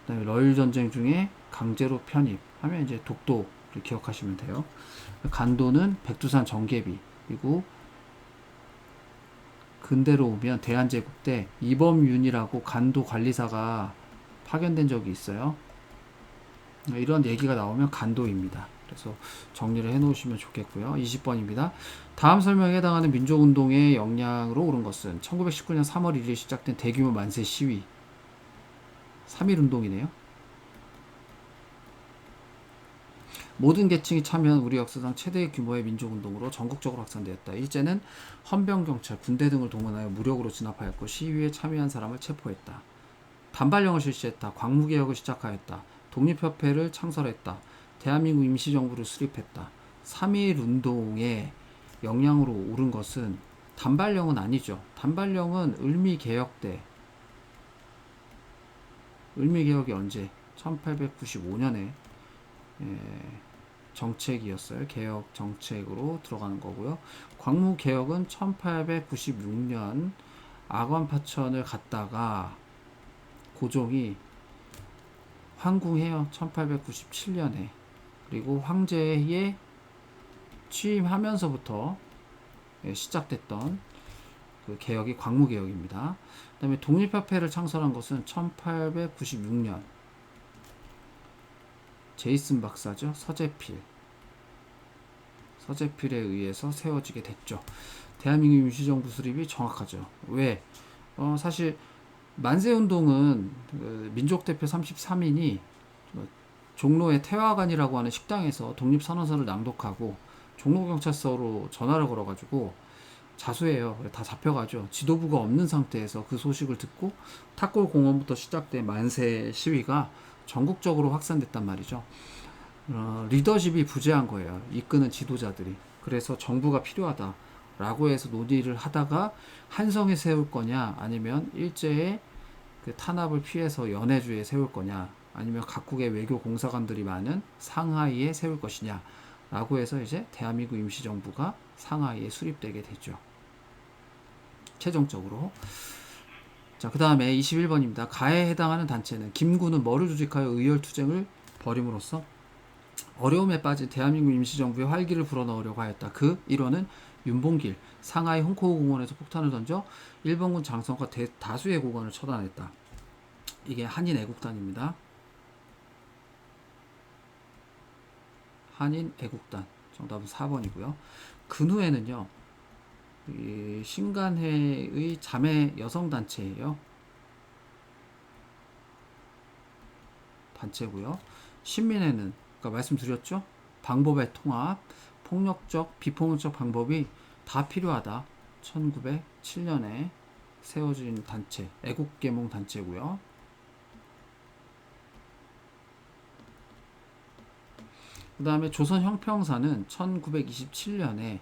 그다음에 러일 전쟁 중에 강제로 편입하면 이제 독도를 기억하시면 돼요. 간도는 백두산 정계비, 그리고 근대로 오면 대한제국 때 이범윤이라고 간도 관리사가 파견된 적이 있어요. 이런 얘기가 나오면 간도입니다. 그래서 정리를 해 놓으시면 좋겠고요. 20번입니다. 다음 설명에 해당하는 민족운동의 역량으로 오른 것은 1919년 3월 1일 시작된 대규모 만세 시위, 3.1운동이네요. 모든 계층이 참여한 우리 역사상 최대 규모의 민족운동으로 전국적으로 확산되었다. 일제는 헌병경찰, 군대 등을 동원하여 무력으로 진압하였고 시위에 참여한 사람을 체포했다. 단발령을 실시했다. 광무개혁을 시작하였다. 독립협회를 창설했다. 대한민국 임시정부를 수립했다. 3.1운동의 역량으로 오른 것은 단발령은 아니죠. 단발령은 을미개혁 때, 을미개혁이 언제? 1895년에 정책이었어요. 개혁 정책으로 들어가는 거고요. 광무개혁은 1896년 아관파천을 갔다가 고종이 황궁해요. 1897년에. 그리고 황제에 취임하면서부터 시작됐던 그 개혁이 광무개혁입니다. 그 다음에 독립협회를 창설한 것은 1896년 제이슨 박사죠. 서재필에 의해서 세워지게 됐죠. 대한민국 임시정부 수립이 정확하죠. 왜? 사실 만세운동은 그 민족대표 33인이 종로의 태화관이라고 하는 식당에서 독립선언서를 낭독하고 종로경찰서로 전화를 걸어가지고 자수해요. 다 잡혀가죠. 지도부가 없는 상태에서 그 소식을 듣고 탁골공원부터 시작된 만세 시위가 전국적으로 확산됐단 말이죠. 리더십이 부재한 거예요. 이끄는 지도자들이. 그래서 정부가 필요하다라고 해서 논의를 하다가 한성에 세울 거냐, 아니면 일제의 그 탄압을 피해서 연해주에 세울 거냐, 아니면 각국의 외교 공사관들이 많은 상하이에 세울 것이냐 라고 해서 이제 대한민국 임시정부가 상하이에 수립되게 되죠. 최종적으로. 자, 그 다음에 21번입니다. 가해에 해당하는 단체는 김구는 뭐를 조직하여 의열투쟁을 벌임으로써 어려움에 빠진 대한민국 임시정부의 활기를 불어넣으려고 하였다. 그 일원은 윤봉길, 상하이 홍코우 공원에서 폭탄을 던져 일본군 장성과 다수의 고관을 처단했다. 이게 한인애국단입니다. 한인애국단. 정답은 4번이고요. 근후에는요, 이 신간회의 자매 여성단체예요. 단체고요. 신민회는 아까 말씀드렸죠. 방법의 통합, 폭력적, 비폭력적 방법이 다 필요하다. 1907년에 세워진 단체, 애국계몽 단체고요. 그 다음에 조선형평사는 1927년에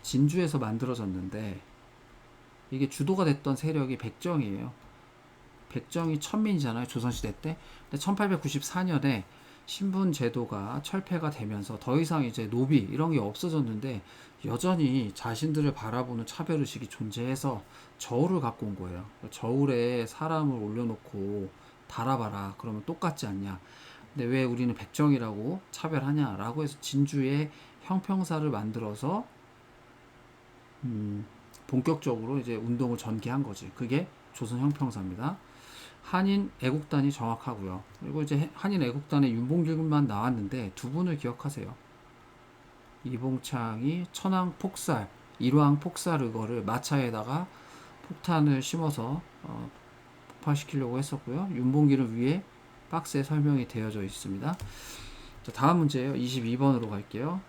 진주에서 만들어졌는데, 이게 주도가 됐던 세력이 백정이에요. 백정이 천민이잖아요. 조선시대 때. 근데 1894년에 신분 제도가 철폐가 되면서 더 이상 이제 노비 이런 게 없어졌는데, 여전히 자신들을 바라보는 차별의식이 존재해서 저울을 갖고 온 거예요. 저울에 사람을 올려놓고 달아봐라. 그러면 똑같지 않냐. 근데 왜 우리는 백정이라고 차별하냐라고 해서 진주에 형평사를 만들어서 본격적으로 이제 운동을 전개한 거지. 그게 조선 형평사입니다. 한인 애국단이 정확하고요. 그리고 이제 한인 애국단의 윤봉길만 나왔는데 두 분을 기억하세요. 이봉창이 천황 폭살, 일왕 폭살 의거를 마차에다가 폭탄을 심어서 폭발시키려고 했었고요. 윤봉길은 위에 박스에 설명이 되어져 있습니다. 자, 다음 문제예요. 22번으로 갈게요.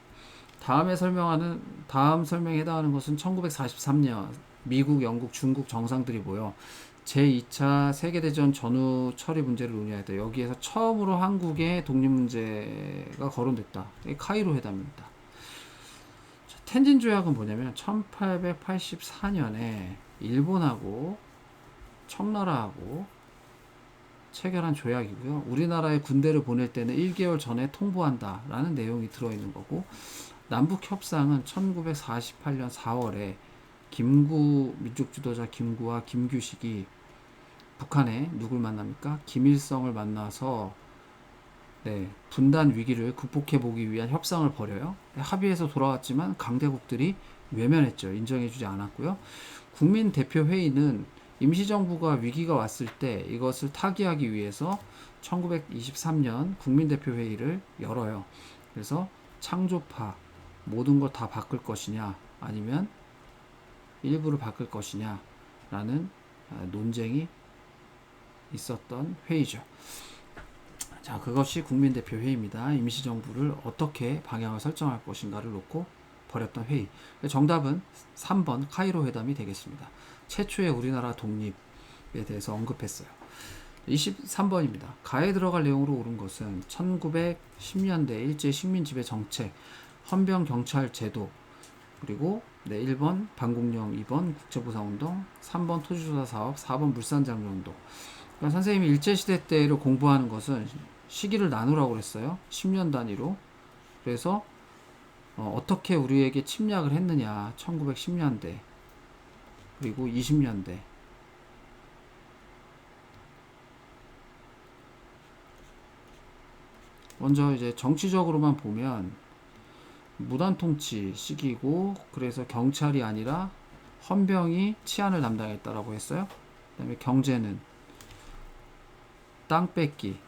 다음 설명에 해당하는 것은 1943년 미국, 영국, 중국 정상들이 모여 제2차 세계대전 전후 처리 문제를 논의하였다. 여기에서 처음으로 한국의 독립 문제가 거론됐다. 이게 카이로 회담입니다. 자, 텐진 조약은 뭐냐면 1884년에 일본하고 청나라하고 체결한 조약이고요. 우리나라에 군대를 보낼 때는 1개월 전에 통보한다라는 내용이 들어있는 거고, 남북 협상은 1948년 4월에 김구 민족 지도자 김구와 김규식이 북한에 누굴 만납니까? 김일성을 만나서 분단 위기를 극복해 보기 위한 협상을 벌여요. 합의해서 돌아왔지만 강대국들이 외면했죠. 인정해주지 않았고요. 국민대표회의는 임시정부가 위기가 왔을 때 이것을 타개하기 위해서 1923년 국민대표회의를 열어요. 그래서 창조파 모든 걸 다 바꿀 것이냐 아니면 일부를 바꿀 것이냐 라는 논쟁이 있었던 회의죠. 자, 그것이 국민대표회의입니다. 임시정부를 어떻게 방향을 설정할 것인가를 놓고 벌였던 회의. 정답은 3번 카이로 회담이 되겠습니다. 최초의 우리나라 독립에 대해서 언급했어요. 23번입니다. 가에 들어갈 내용으로 옳은 것은 1910년대 일제 식민지배 정책, 헌병 경찰 제도, 그리고 1번 반공령, 2번 국제보상운동, 3번 토지조사 사업, 4번 물산장려운동. 그러니까 선생님이 일제시대 때를 공부하는 것은 시기를 나누라고 그랬어요. 10년 단위로. 그래서 어떻게 우리에게 침략을 했느냐. 1910년대 그리고 20년대. 먼저 이제 정치적으로만 보면 무단통치 시기고, 그래서 경찰이 아니라 헌병이 치안을 담당했다라고 했어요. 그 다음에 경제는 땅 뺏기,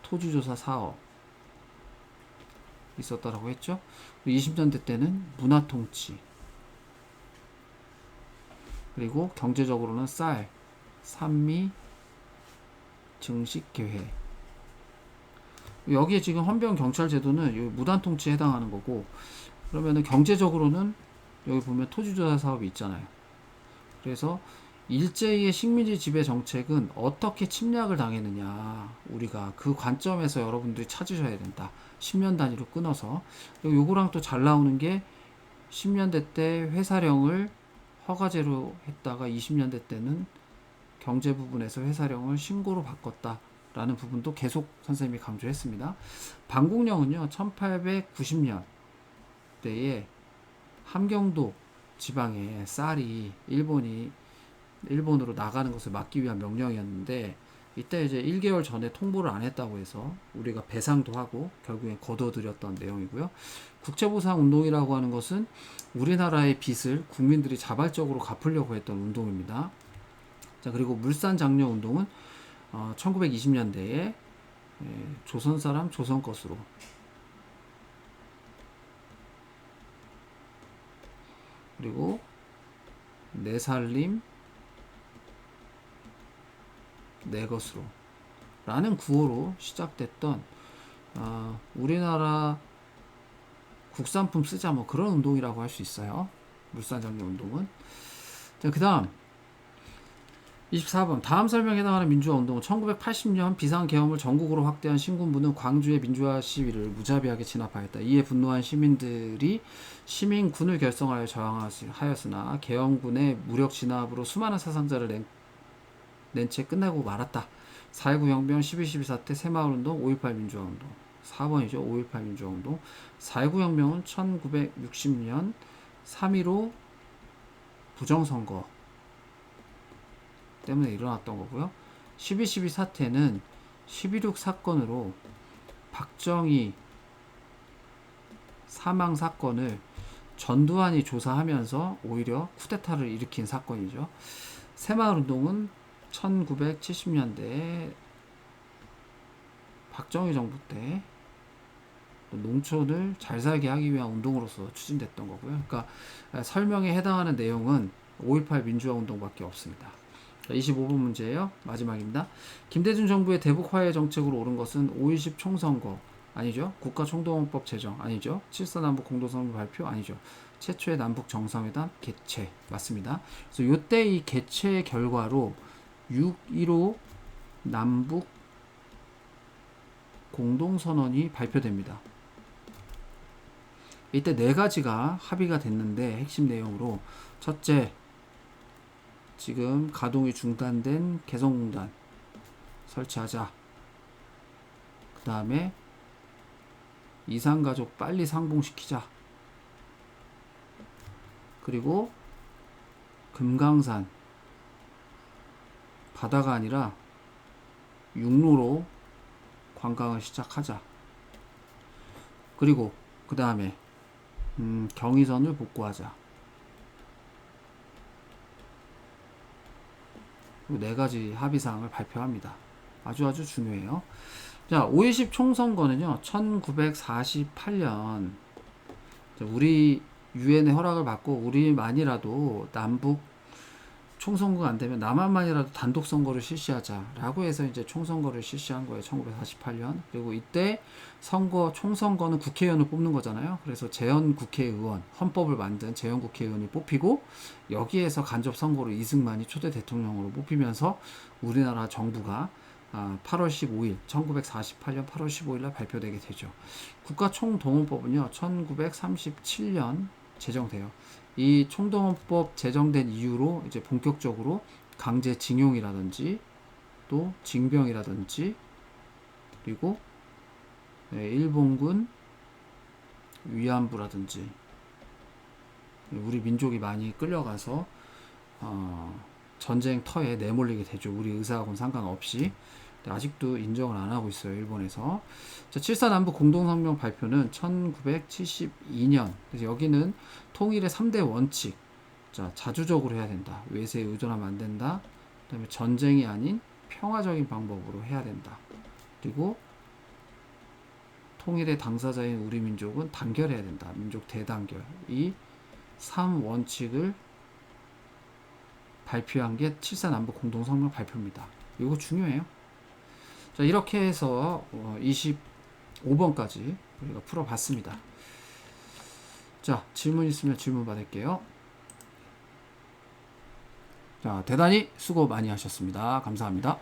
토지조사 사업 있었다라고 했죠. 20년대 때는 문화통치, 그리고 경제적으로는 쌀, 산미, 증식계획. 여기에 지금 헌병 경찰 제도는 무단통치에 해당하는 거고, 그러면은 경제적으로는 여기 보면 토지조사 사업이 있잖아요. 그래서 일제의 식민지 지배 정책은 어떻게 침략을 당했느냐, 우리가 그 관점에서 여러분들이 찾으셔야 된다. 10년 단위로 끊어서. 요거랑 또 잘 나오는 게 10년대 때 회사령을 허가제로 했다가 20년대 때는 경제 부분에서 회사령을 신고로 바꿨다 라는 부분도 계속 선생님이 강조했습니다. 반공령은요 1890년대에 함경도 지방에 쌀이 일본으로 나가는 것을 막기 위한 명령이었는데, 이때 이제 1개월 전에 통보를 안 했다고 해서 우리가 배상도 하고 결국엔 거둬들였던 내용이고요. 국제보상 운동이라고 하는 것은 우리나라의 빚을 국민들이 자발적으로 갚으려고 했던 운동입니다. 자, 그리고 물산장려 운동은 1920년대에 조선 사람 조선 것으로, 그리고 내 살림 내 것으로 라는 구호로 시작됐던 우리나라 국산품 쓰자 뭐 그런 운동이라고 할 수 있어요. 물산장려 운동은. 자, 그 다음 24번 다음 설명에 해당하는 민주화 운동은 1980년 비상계엄을 전국으로 확대한 신군부는 광주의 민주화 시위를 무자비하게 진압하였다. 이에 분노한 시민들이 시민군을 결성하여 저항하였으나 계엄군의 무력 진압으로 수많은 사상자를 낸 채 끝나고 말았다. 4.19 혁명, 12.12 사태, 새마을운동, 5.18 민주화운동. 4번이죠. 5.18 민주화운동. 4.19 혁명은 1960년 3.15 부정선거 때문에 일어났던 거고요. 12.12 사태는 12.6 사건으로 박정희 사망 사건을 전두환이 조사하면서 오히려 쿠데타를 일으킨 사건이죠. 새마을운동은 1970년대 박정희 정부 때 농촌을 잘 살게 하기 위한 운동으로서 추진됐던 거고요. 그러니까 설명에 해당하는 내용은 5.18 민주화 운동밖에 없습니다. 25번 문제예요. 마지막입니다. 김대중 정부의 대북 화해 정책으로 옳은 것은 5.10 총선거 아니죠. 국가총동원법 제정 아니죠. 7.4 남북 공동성명 발표 아니죠. 최초의 남북 정상회담 개최 맞습니다. 그래서 요때 이 개최의 결과로 6.15 남북 공동선언이 발표됩니다. 이때 네 가지가 합의가 됐는데 핵심 내용으로, 첫째, 지금 가동이 중단된 개성공단 설치하자. 그 다음에 이산가족 빨리 상봉시키자. 그리고 금강산 바다가 아니라 육로로 관광을 시작하자. 그리고 그 다음에 경의선을 복구하자. 이 4가지 합의사항을 발표합니다. 아주 중요해요. 자, 5.20 총선거는요, 1948년 우리 유엔의 허락을 받고 우리만이라도 남북 총선거가 안 되면 남한만이라도 단독 선거를 실시하자라고 해서 이제 총선거를 실시한 거예요. 1948년. 그리고 이때 총선거는 국회의원을 뽑는 거잖아요. 그래서 재헌 국회의원, 헌법을 만든 재헌 국회의원이 뽑히고 여기에서 간접 선거로 이승만이 초대 대통령으로 뽑히면서 우리나라 정부가 8월 15일, 1948년 8월 15일 날 발표되게 되죠. 국가총동원법은요, 1937년 제정돼요. 이 총동원법 제정된 이후로 이제 본격적으로 강제징용이라든지 또 징병이라든지 그리고 일본군 위안부라든지 우리 민족이 많이 끌려가서 전쟁터에 내몰리게 되죠. 우리 의사하고는 상관없이. 아직도 인정을 안 하고 있어요, 일본에서. 자, 7.4 남북 공동성명 발표는 1972년. 그래서 여기는 통일의 3대 원칙. 자, 자주적으로 해야 된다. 외세에 의존하면 안 된다. 그 다음에 전쟁이 아닌 평화적인 방법으로 해야 된다. 그리고 통일의 당사자인 우리 민족은 단결해야 된다. 민족 대단결. 이 3원칙을 발표한 게 7.4 남북 공동성명 발표입니다. 이거 중요해요. 자, 이렇게 해서 25번까지 우리가 풀어봤습니다. 자, 질문 있으면 질문 받을게요. 자, 대단히 수고 많이 하셨습니다. 감사합니다.